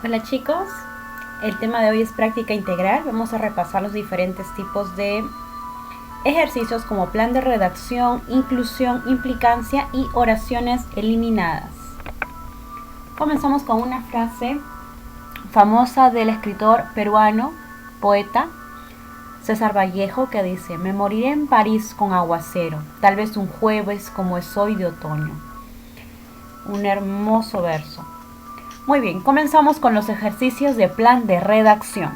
Hola chicos, el tema de hoy es práctica integral. Vamos a repasar los diferentes tipos de ejercicios como plan de redacción, inclusión, implicancia y oraciones eliminadas. Comenzamos con una frase famosa del escritor peruano, poeta César Vallejo, que dice: me moriré en París con aguacero, tal vez un jueves como es hoy de otoño. Un hermoso verso. Muy bien, comenzamos con los ejercicios de plan de redacción.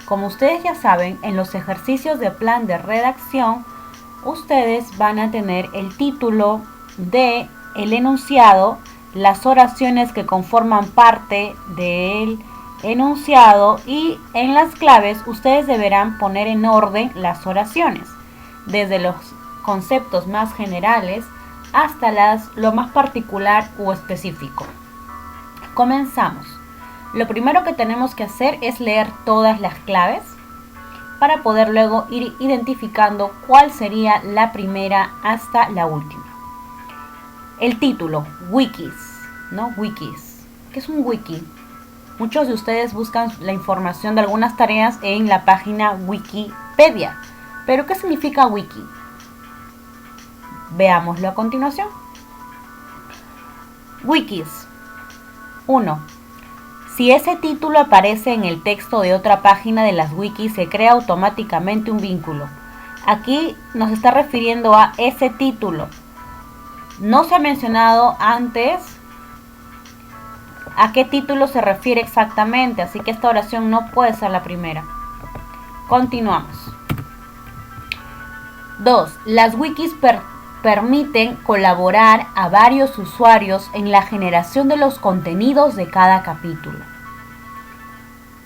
Como ustedes ya saben, en los ejercicios de plan de redacción, ustedes van a tener el título de el enunciado, las oraciones que conforman parte del enunciado y en las claves ustedes deberán poner en orden las oraciones, desde los conceptos más generales hasta lo más particular o específico. Comenzamos. Lo primero que tenemos que hacer es leer todas las claves para poder luego ir identificando cuál sería la primera hasta la última. El título, wikis, ¿no? Wikis. ¿Qué es un wiki? Muchos de ustedes buscan la información de algunas tareas en la página Wikipedia. ¿Pero qué significa wiki? Veámoslo a continuación. Wikis. 1. Si ese título aparece en el texto de otra página de las wikis, se crea automáticamente un vínculo. Aquí nos está refiriendo a ese título. No se ha mencionado antes a qué título se refiere exactamente, así que esta oración no puede ser la primera. Continuamos. 2. Las wikis permiten colaborar a varios usuarios en la generación de los contenidos de cada capítulo.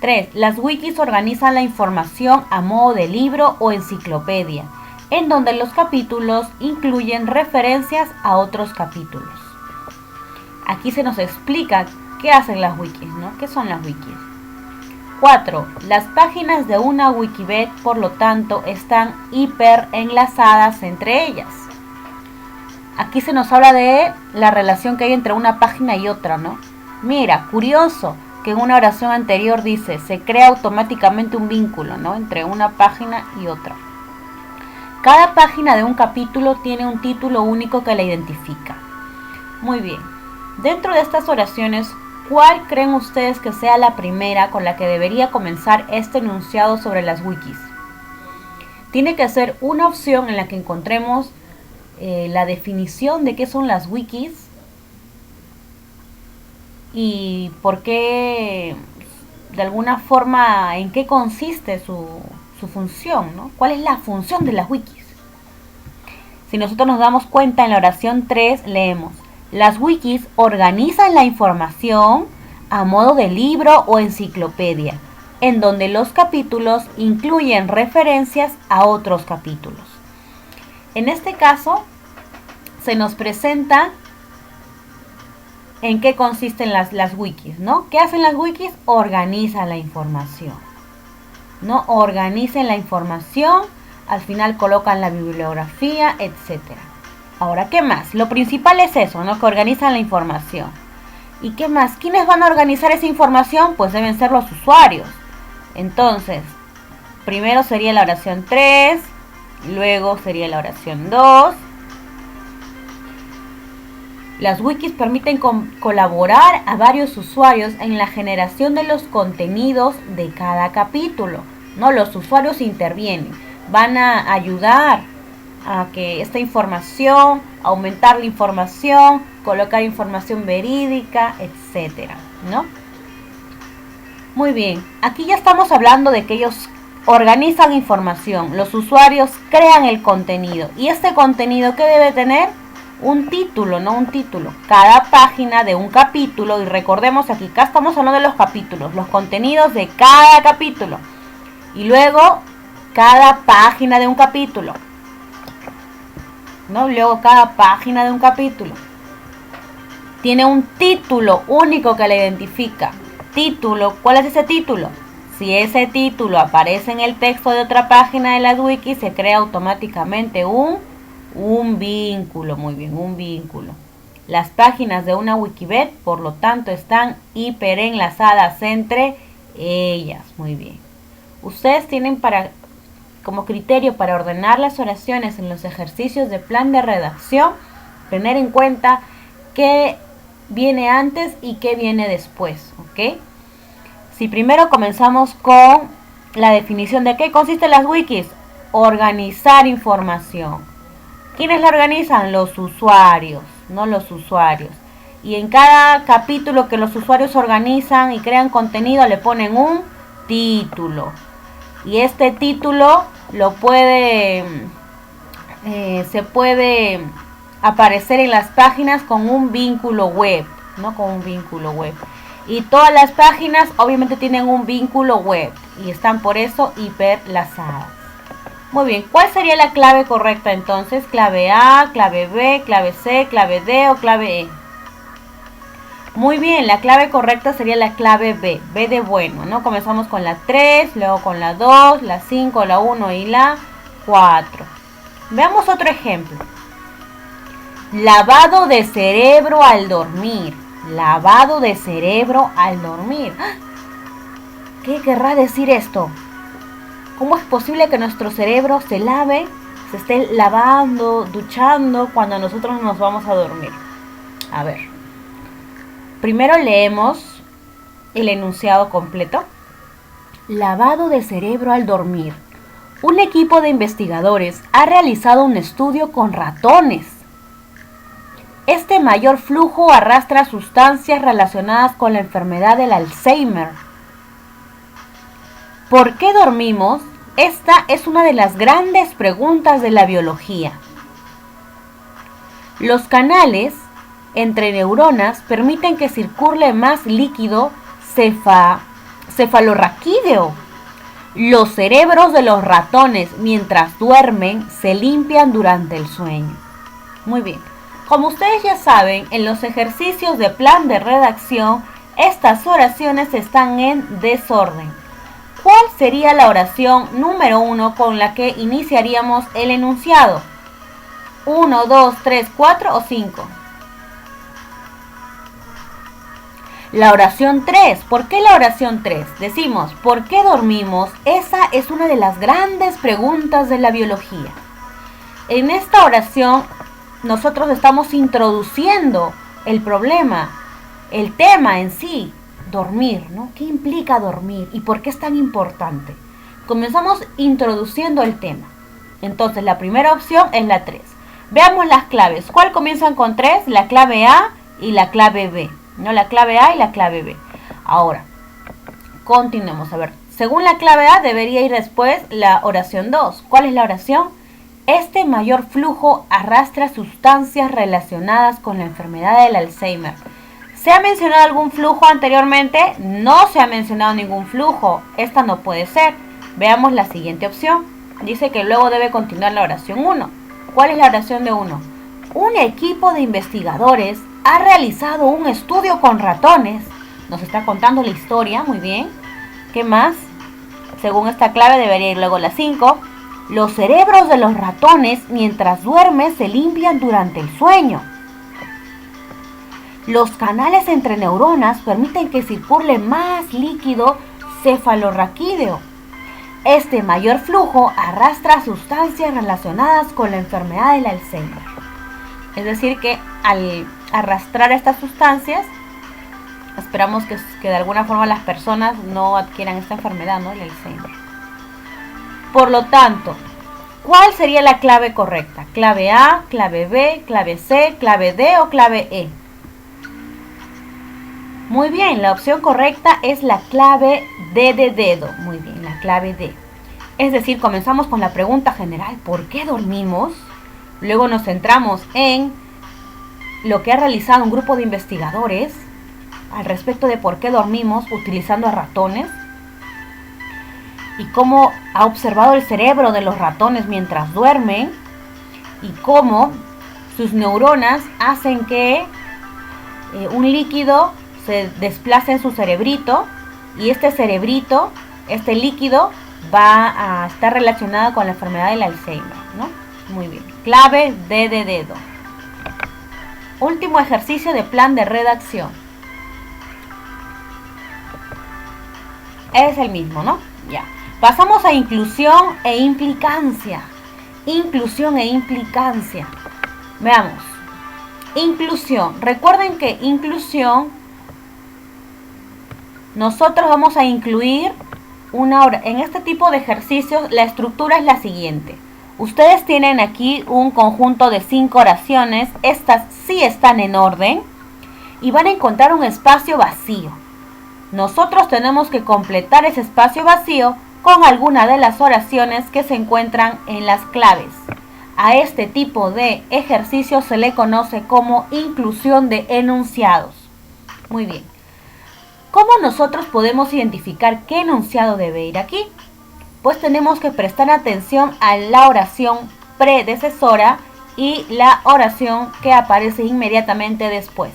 3. Las wikis organizan la información a modo de libro o enciclopedia, en donde los capítulos incluyen referencias a otros capítulos. Aquí se nos explica qué hacen las wikis, ¿no? ¿Qué son las wikis? 4. Las páginas de una Wikibet, por lo tanto, están hiperenlazadas entre ellas. Aquí se nos habla de la relación que hay entre una página y otra, ¿no? Mira, curioso que en una oración anterior dice, se crea automáticamente un vínculo, ¿no? Entre una página y otra. Cada página de un capítulo tiene un título único que la identifica. Muy bien. Dentro de estas oraciones, ¿cuál creen ustedes que sea la primera con la que debería comenzar este enunciado sobre las wikis? Tiene que ser una opción en la que encontremos la definición de qué son las wikis y por qué, de alguna forma, en qué consiste su función, ¿no? ¿Cuál es la función de las wikis? Si nosotros nos damos cuenta, en la oración 3 leemos: las wikis organizan la información a modo de libro o enciclopedia, en donde los capítulos incluyen referencias a otros capítulos. En este caso, se nos presenta en qué consisten las wikis, ¿no? ¿Qué hacen las wikis? Organizan la información, ¿no? Organizan la información, al final colocan la bibliografía, etc. Ahora, ¿qué más? Lo principal es eso, ¿no? Que organizan la información. ¿Y qué más? ¿Quiénes van a organizar esa información? Pues deben ser los usuarios. Entonces, primero sería la oración 3, luego sería la oración 2. Las wikis permiten colaborar a varios usuarios en la generación de los contenidos de cada capítulo, ¿no? Los usuarios intervienen, van a ayudar a que esta información, aumentar la información, colocar información verídica, etcétera, ¿no? Muy bien, aquí ya estamos hablando de que ellos organizan información, los usuarios crean el contenido y este contenido, ¿qué debe tener? Un título, no un título. Cada página de un capítulo, y recordemos aquí, acá estamos hablando de los capítulos, los contenidos de cada capítulo. Y luego, cada página de un capítulo. ¿No? Luego, cada página de un capítulo tiene un título único que la identifica. Título, ¿cuál es ese título? Si ese título aparece en el texto de otra página de las wikis, se crea automáticamente un vínculo, muy bien, un vínculo. Las páginas de una Wikibet, por lo tanto, están hiperenlazadas entre ellas. Muy bien. Ustedes tienen como criterio para ordenar las oraciones en los ejercicios de plan de redacción, tener en cuenta qué viene antes y qué viene después, ¿ok? Si primero comenzamos con la definición de qué consisten las wikis, organizar información. ¿Quiénes la organizan? Los usuarios, no los usuarios. Y en cada capítulo que los usuarios organizan y crean contenido le ponen un título. Y este título se puede aparecer en las páginas con un vínculo web, ¿no? Con un vínculo web. Y todas las páginas obviamente tienen un vínculo web y están por eso hiperlazadas. Muy bien, ¿cuál sería la clave correcta entonces? ¿Clave A, clave B, clave C, clave D o clave E? Muy bien, la clave correcta sería la clave B, B de bueno, ¿no? Comenzamos con la 3, luego con la 2, la 5, la 1 y la 4. Veamos otro ejemplo. Lavado de cerebro al dormir. Lavado de cerebro al dormir. ¿Qué querrá decir esto? ¿Cómo es posible que nuestro cerebro se lave, se esté lavando, duchando cuando nosotros nos vamos a dormir? A ver. Primero leemos el enunciado completo. Lavado de cerebro al dormir. Un equipo de investigadores ha realizado un estudio con ratones. Este mayor flujo arrastra sustancias relacionadas con la enfermedad del Alzheimer. ¿Por qué dormimos? Esta es una de las grandes preguntas de la biología. Los canales entre neuronas permiten que circule más líquido cefalorraquídeo. Los cerebros de los ratones mientras duermen se limpian durante el sueño. Muy bien. Como ustedes ya saben, en los ejercicios de plan de redacción, estas oraciones están en desorden. ¿Cuál sería la oración número 1 con la que iniciaríamos el enunciado? 1, 2, 3, 4 o 5. La oración 3. ¿Por qué la oración 3? Decimos, ¿por qué dormimos? Esa es una de las grandes preguntas de la biología. En esta oración nosotros estamos introduciendo el problema, el tema en sí, dormir, ¿no? ¿Qué implica dormir y por qué es tan importante? Comenzamos introduciendo el tema. Entonces la primera opción es la 3. Veamos las claves. ¿Cuál comienzan con 3? La clave A y la clave B, ¿no? La clave A y la clave B. Ahora, continuemos. A ver, según la clave A debería ir después la oración 2. ¿Cuál es la oración? Este mayor flujo arrastra sustancias relacionadas con la enfermedad del Alzheimer. ¿Se ha mencionado algún flujo anteriormente? No se ha mencionado ningún flujo. Esta no puede ser. Veamos la siguiente opción. Dice que luego debe continuar la oración 1. ¿Cuál es la oración de 1? Un equipo de investigadores ha realizado un estudio con ratones. Nos está contando la historia, muy bien. ¿Qué más? Según esta clave debería ir luego la 5. Los cerebros de los ratones mientras duermen se limpian durante el sueño. Los canales entre neuronas permiten que circule más líquido cefalorraquídeo. Este mayor flujo arrastra sustancias relacionadas con la enfermedad del Alzheimer. Es decir que al arrastrar estas sustancias, esperamos que de alguna forma las personas no adquieran esta enfermedad, ¿no? El Alzheimer. Por lo tanto, ¿cuál sería la clave correcta? ¿Clave A, clave B, clave C, clave D o clave E? Muy bien, la opción correcta es la clave D de dedo. Muy bien, la clave D. Es decir, comenzamos con la pregunta general, ¿por qué dormimos? Luego nos centramos en lo que ha realizado un grupo de investigadores al respecto de por qué dormimos utilizando a ratones y cómo ha observado el cerebro de los ratones mientras duermen y cómo sus neuronas hacen que un líquido se desplace en su cerebrito y este líquido va a estar relacionado con la enfermedad del Alzheimer, ¿no? Muy bien. Clave D de dedo. Último ejercicio de plan de redacción. Es el mismo, ¿no? Ya. Pasamos a inclusión e implicancia. Inclusión e implicancia. Veamos. Inclusión. Recuerden que inclusión, nosotros vamos a incluir una hora. En este tipo de ejercicios, la estructura es la siguiente. Ustedes tienen aquí un conjunto de 5 oraciones. Estas sí están en orden. Y van a encontrar un espacio vacío. Nosotros tenemos que completar ese espacio vacío con alguna de las oraciones que se encuentran en las claves. A este tipo de ejercicio se le conoce como inclusión de enunciados. Muy bien. ¿Cómo nosotros podemos identificar qué enunciado debe ir aquí? Pues tenemos que prestar atención a la oración predecesora y la oración que aparece inmediatamente después,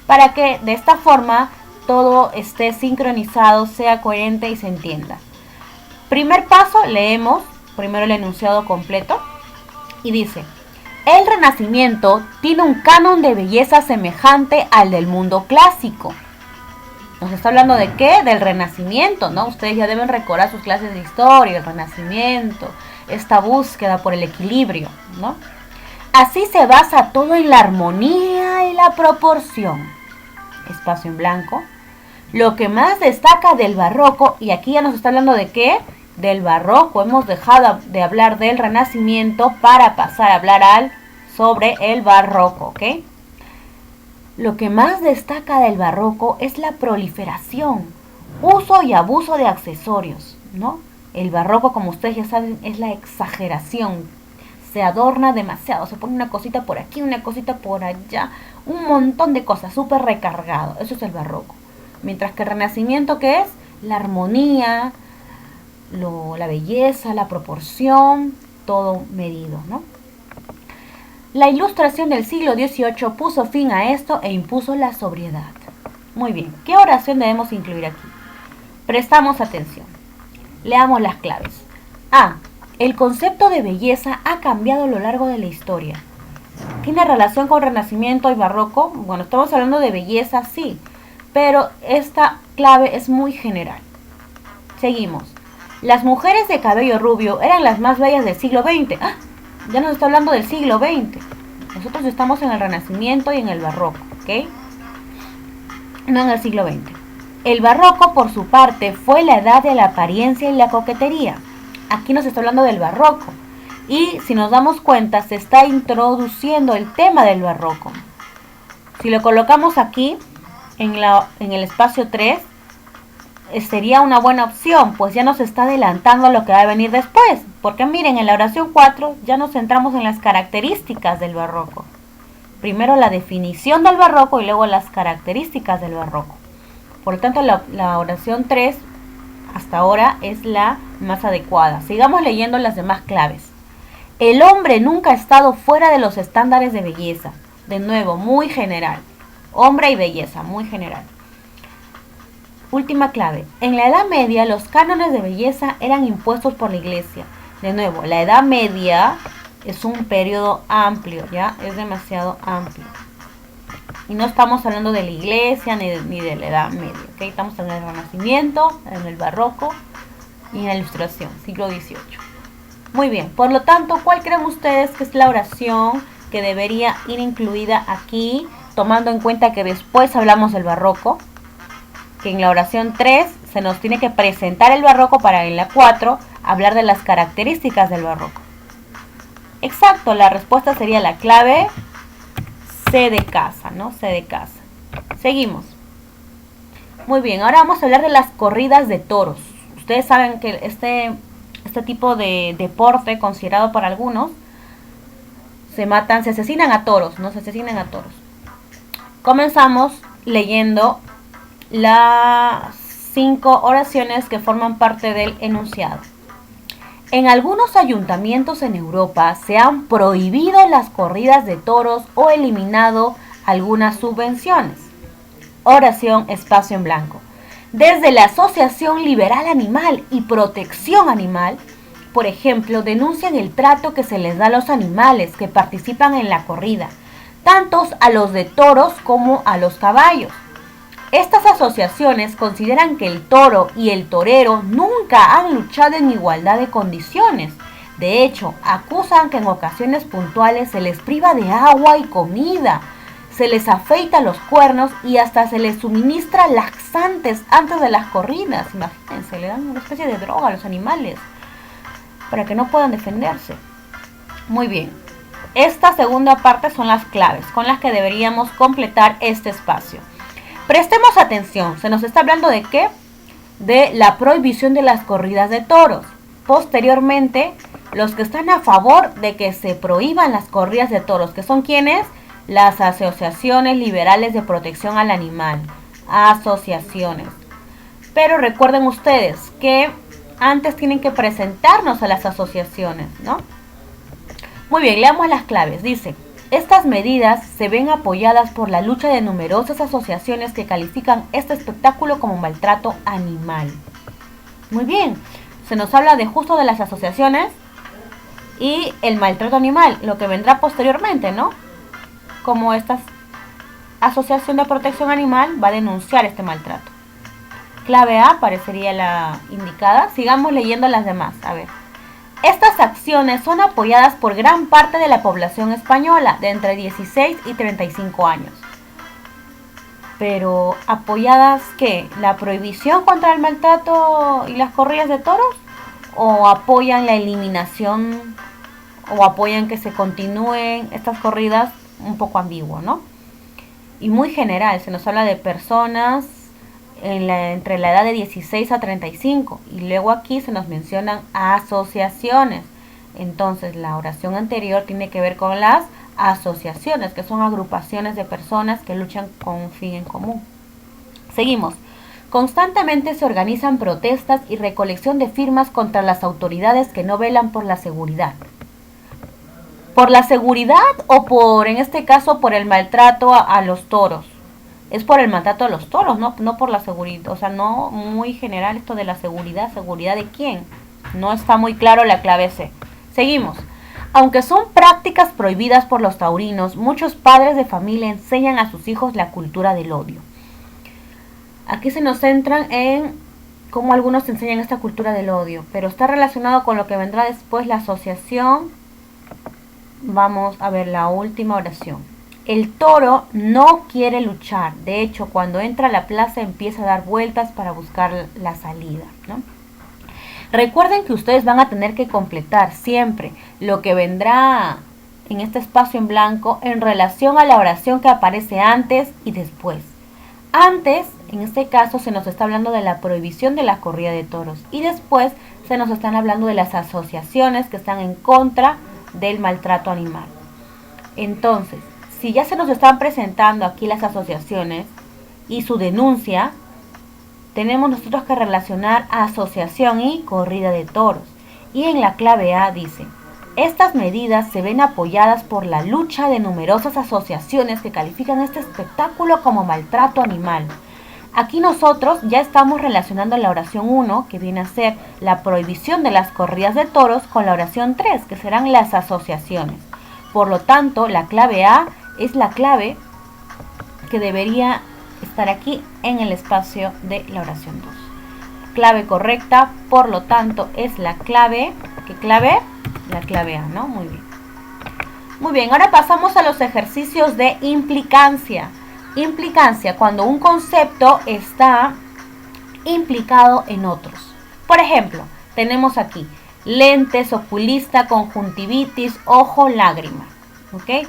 para que de esta forma todo esté sincronizado, sea coherente y se entienda. Primer paso, leemos primero el enunciado completo y dice: el Renacimiento tiene un canon de belleza semejante al del mundo clásico. Nos está hablando de qué? Del Renacimiento, ¿no? Ustedes ya deben recordar sus clases de historia, el Renacimiento, esta búsqueda por el equilibrio, ¿no? Así se basa todo en la armonía y la proporción. Espacio en blanco. Lo que más destaca del barroco, y aquí ya nos está hablando de qué, del barroco, hemos dejado de hablar del Renacimiento para pasar a hablar sobre el barroco, ¿ok? Lo que más destaca del barroco es la proliferación, uso y abuso de accesorios, ¿no? El barroco, como ustedes ya saben, es la exageración. Se adorna demasiado, se pone una cosita por aquí, una cosita por allá, un montón de cosas, súper recargado. Eso es el barroco. Mientras que el Renacimiento, ¿qué es? La armonía, la belleza, la proporción, todo medido, ¿no? La Ilustración del siglo XVIII puso fin a esto e impuso la sobriedad. Muy bien, ¿qué oración debemos incluir aquí? Prestamos atención. Leamos las claves. A. El concepto de belleza ha cambiado a lo largo de la historia. ¿Tiene relación con Renacimiento y Barroco? Bueno, estamos hablando de belleza, sí, pero esta clave es muy general. Seguimos. Las mujeres de cabello rubio eran las más bellas del siglo XX. ¡Ah! Ya nos está hablando del siglo XX. Nosotros estamos en el Renacimiento y en el Barroco, ¿ok? No en el siglo XX. El Barroco, por su parte, fue la edad de la apariencia y la coquetería. Aquí nos está hablando del Barroco. Y si nos damos cuenta, se está introduciendo el tema del Barroco. Si lo colocamos aquí, en el espacio 3, sería una buena opción, pues ya nos está adelantando lo que va a venir después. Porque miren, en la oración 4 ya nos centramos en las características del barroco. Primero la definición del barroco y luego las características del barroco. Por lo tanto, la oración 3 hasta ahora es la más adecuada. Sigamos leyendo las demás claves. El hombre nunca ha estado fuera de los estándares de belleza. De nuevo, muy general. Hombre y belleza, muy general. Última clave. En la Edad Media los cánones de belleza eran impuestos por la Iglesia. De nuevo, la Edad Media es un periodo amplio, ¿ya? Es demasiado amplio. Y no estamos hablando de la Iglesia ni de la Edad Media, ¿ok? Estamos en el Renacimiento, en el Barroco y en la Ilustración, siglo XVIII. Muy bien, por lo tanto, ¿cuál creen ustedes que es la oración que debería ir incluida aquí, tomando en cuenta que después hablamos del Barroco? Que en la oración 3 se nos tiene que presentar el barroco para en la 4 hablar de las características del barroco. Exacto, la respuesta sería la clave C de casa, ¿no? C de casa. Seguimos. Muy bien, ahora vamos a hablar de las corridas de toros. Ustedes saben que este tipo de deporte, considerado por algunos, se asesinan a toros, ¿no? Se asesinan a toros. Comenzamos leyendo las 5 oraciones que forman parte del enunciado. En algunos ayuntamientos en Europa se han prohibido las corridas de toros o eliminado algunas subvenciones. Oración espacio en blanco. Desde la Asociación Liberal Animal y Protección Animal, por ejemplo, denuncian el trato que se les da a los animales que participan en la corrida. tanto a los de toros como a los caballos. Estas asociaciones consideran que el toro y el torero nunca han luchado en igualdad de condiciones. De hecho, acusan que en ocasiones puntuales se les priva de agua y comida, se les afeita los cuernos y hasta se les suministra laxantes antes de las corridas. Imagínense, le dan una especie de droga a los animales para que no puedan defenderse. Muy bien, esta segunda parte son las claves con las que deberíamos completar este espacio. Prestemos atención, se nos está hablando de ¿qué? De la prohibición de las corridas de toros. Posteriormente, los que están a favor de que se prohíban las corridas de toros, que son ¿quiénes? Las asociaciones liberales de protección al animal. Asociaciones. Pero recuerden ustedes que antes tienen que presentarnos a las asociaciones, ¿no? Muy bien, leamos las claves. Dice, estas medidas se ven apoyadas por la lucha de numerosas asociaciones que califican este espectáculo como maltrato animal. Muy bien, se nos habla de justo de las asociaciones y el maltrato animal, lo que vendrá posteriormente, ¿no? Como esta asociación de protección animal va a denunciar este maltrato. Clave A parecería la indicada. Sigamos leyendo las demás. A ver. Estas acciones son apoyadas por gran parte de la población española de entre 16 y 35 años. Pero, ¿apoyadas qué? ¿La prohibición contra el maltrato y las corridas de toros? ¿O apoyan la eliminación? ¿O apoyan que se continúen estas corridas? Un poco ambiguo, ¿no? Y muy general, se nos habla de personas entre la edad de 16 a 35 y luego aquí se nos mencionan asociaciones. Entonces la oración anterior tiene que ver con las asociaciones, que son agrupaciones de personas que luchan con un fin en común. Seguimos. Constantemente se organizan protestas y recolección de firmas contra las autoridades que no velan por la seguridad. ¿Por la seguridad o por, en este caso, por el maltrato a los toros? Es por el maltrato a los toros, no por la seguridad. O sea, no muy general esto de la seguridad. ¿Seguridad de quién? No está muy claro la clave C. Seguimos. Aunque son prácticas prohibidas por los taurinos, muchos padres de familia enseñan a sus hijos la cultura del odio. Aquí se nos centran en cómo algunos enseñan esta cultura del odio, pero está relacionado con lo que vendrá después, la asociación. Vamos a ver la última oración. El toro no quiere luchar. De hecho, cuando entra a la plaza empieza a dar vueltas para buscar la salida, ¿no? Recuerden que ustedes van a tener que completar siempre lo que vendrá en este espacio en blanco en relación a la oración que aparece antes y después. Antes, en este caso, se nos está hablando de la prohibición de la corrida de toros y después se nos están hablando de las asociaciones que están en contra del maltrato animal. Entonces, si ya se nos están presentando aquí las asociaciones y su denuncia, tenemos nosotros que relacionar asociación y corrida de toros. Y en la clave A dice, estas medidas se ven apoyadas por la lucha de numerosas asociaciones que califican este espectáculo como maltrato animal. Aquí nosotros ya estamos relacionando la oración 1, que viene a ser la prohibición de las corridas de toros, con la oración 3, que serán las asociaciones. Por lo tanto, la clave A es la clave que debería estar aquí en el espacio de la oración 2. Clave correcta, por lo tanto, es la clave. ¿Qué clave? La clave A, ¿no? Muy bien. Muy bien, ahora pasamos a los ejercicios de implicancia. Implicancia, cuando un concepto está implicado en otros. Por ejemplo, tenemos aquí lentes, oculista, conjuntivitis, ojo, lágrima. ¿Ok?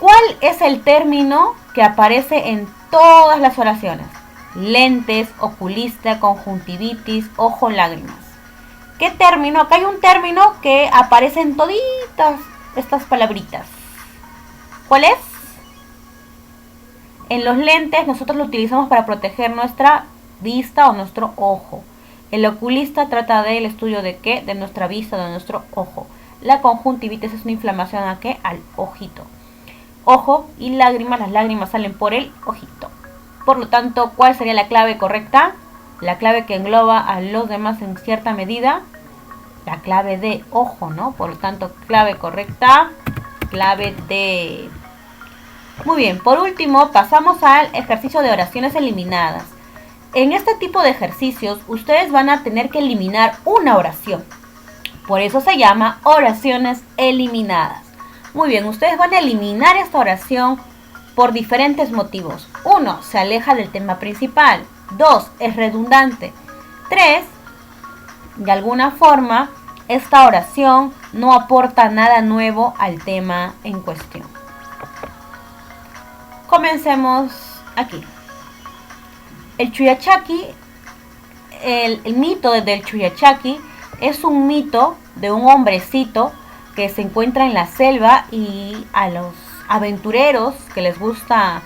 ¿Cuál es el término que aparece en todas las oraciones? Lentes, oculista, conjuntivitis, ojo, lágrimas. ¿Qué término? Acá hay un término que aparece en toditas estas palabritas. ¿Cuál es? En los lentes nosotros lo utilizamos para proteger nuestra vista o nuestro ojo. El oculista trata del estudio de qué? De nuestra vista, de nuestro ojo. La conjuntivitis es una inflamación ¿a qué? Al ojito. Ojo y lágrimas, las lágrimas salen por el ojito. Por lo tanto, ¿cuál sería la clave correcta? La clave que engloba a los demás en cierta medida. La clave de ojo, ¿no? Por lo tanto, clave correcta, clave D. Muy bien, por último pasamos al ejercicio de oraciones eliminadas. En este tipo de ejercicios ustedes van a tener que eliminar una oración. Por eso se llama oraciones eliminadas. Muy bien, ustedes van a eliminar esta oración por diferentes motivos. 1. Se aleja del tema principal. 2. Es redundante. 3. De alguna forma, esta oración no aporta nada nuevo al tema en cuestión. Comencemos aquí. El Chuyachaki, el mito del Chuyachaki es un mito de un hombrecito que se encuentra en la selva y a los aventureros que les gusta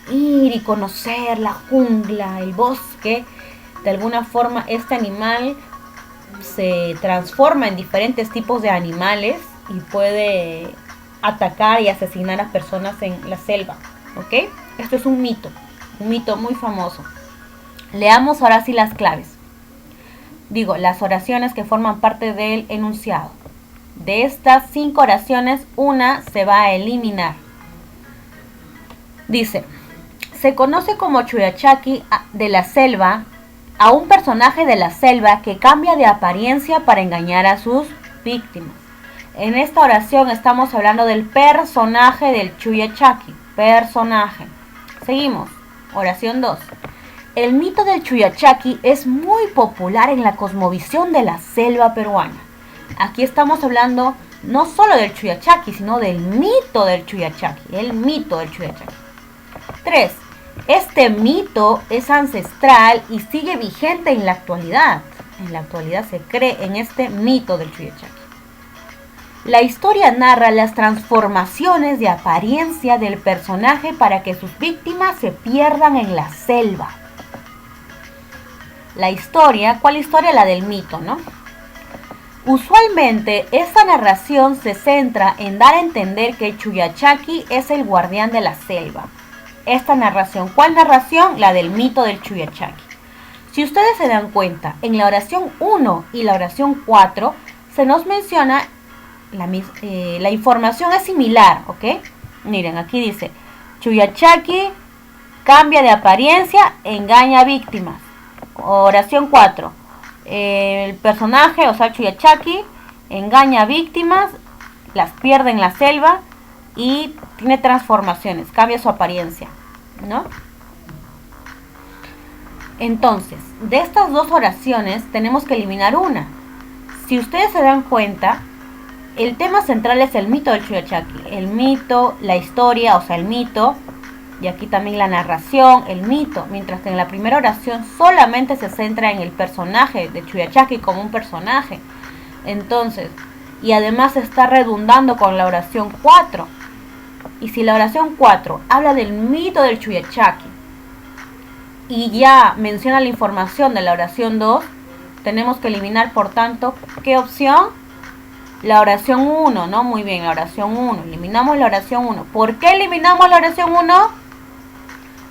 ir y conocer la jungla, el bosque, de alguna forma este animal se transforma en diferentes tipos de animales y puede atacar y asesinar a personas en la selva, ¿ok? Esto es un mito muy famoso. Leamos ahora sí las claves. Digo, las oraciones que forman parte del enunciado. De estas 5 oraciones, una se va a eliminar. Dice, se conoce como Chuyachaki de la selva a un personaje de la selva que cambia de apariencia para engañar a sus víctimas. En esta oración estamos hablando del personaje del Chuyachaki. Personaje. Seguimos. Oración 2. El mito del Chuyachaki es muy popular en la cosmovisión de la selva peruana. Aquí estamos hablando no solo del Chuyachaki, sino del mito del Chuyachaki. El mito del Chuyachaki. 3. Este mito es ancestral y sigue vigente en la actualidad. En la actualidad se cree en este mito del Chuyachaki. La historia narra las transformaciones de apariencia del personaje para que sus víctimas se pierdan en la selva. La historia, ¿cuál historia? La del mito, ¿no? Usualmente esta narración se centra en dar a entender que Chuyachaki es el guardián de la selva. Esta narración, ¿cuál narración? La del mito del Chuyachaki. Si ustedes se dan cuenta, en la oración 1 y la oración 4 se nos menciona la información es similar, ¿ok? Miren, aquí dice, Chuyachaki cambia de apariencia, engaña a víctimas. Oración 4, el personaje, o sea, Chuyachaki, engaña a víctimas, las pierde en la selva y tiene transformaciones, cambia su apariencia, ¿no? Entonces, de estas 2 oraciones tenemos que eliminar una. Si ustedes se dan cuenta, el tema central es el mito del Chuyachaki. El mito, la historia, o sea, el mito. Y aquí también la narración, el mito. Mientras que en la primera oración solamente se centra en el personaje de Chuyachaki como un personaje. Entonces, y además está redundando con la oración 4. Y si la oración 4 habla del mito del Chuyachaki y ya menciona la información de la oración 2, tenemos que eliminar, por tanto, ¿qué opción? La oración 1, ¿no? Muy bien, la oración 1. Eliminamos la oración 1. ¿Por qué eliminamos la oración 1?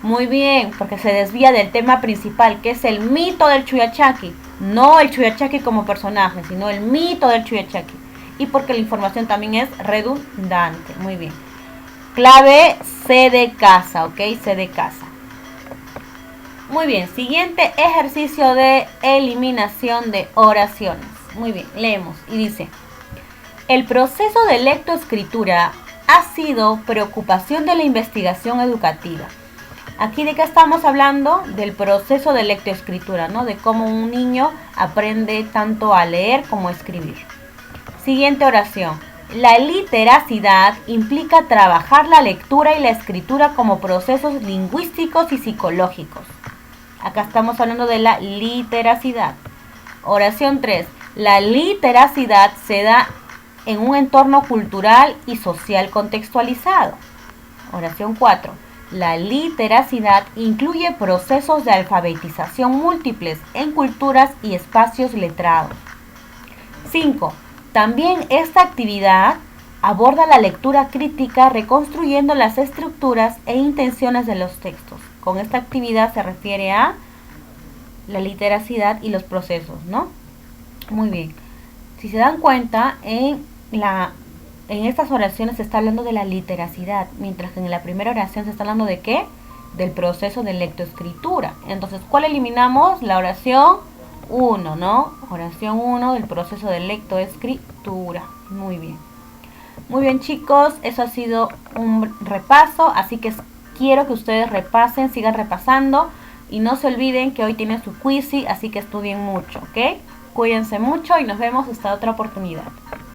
Muy bien, porque se desvía del tema principal, que es el mito del Chuyachaki. No el Chuyachaki como personaje, sino el mito del Chuyachaki. Y porque la información también es redundante. Muy bien. Clave C de casa, ¿ok? C de casa. Muy bien, siguiente ejercicio de eliminación de oraciones. Muy bien, leemos y dice: el proceso de lectoescritura ha sido preocupación de la investigación educativa. Aquí de qué estamos hablando, del proceso de lectoescritura, ¿no? De cómo un niño aprende tanto a leer como a escribir. Siguiente oración. La literacidad implica trabajar la lectura y la escritura como procesos lingüísticos y psicológicos. Acá estamos hablando de la literacidad. Oración 3. La literacidad se da en un entorno cultural y social contextualizado. Oración 4. La literacidad incluye procesos de alfabetización múltiples en culturas y espacios letrados. 5. También esta actividad aborda la lectura crítica reconstruyendo las estructuras e intenciones de los textos. Con esta actividad se refiere a la literacidad y los procesos, ¿no? Muy bien. Si se dan cuenta, en la en estas oraciones se está hablando de la literacidad, mientras que en la primera oración se está hablando de ¿qué? Del proceso de lectoescritura. Entonces, ¿cuál eliminamos? La oración 1, ¿no? Oración 1 del proceso de lectoescritura. Muy bien. Muy bien, chicos, eso ha sido un repaso, así que quiero que ustedes repasen, sigan repasando y no se olviden que hoy tienen su quiz, así que estudien mucho, ¿ok? Cuídense mucho y nos vemos hasta otra oportunidad.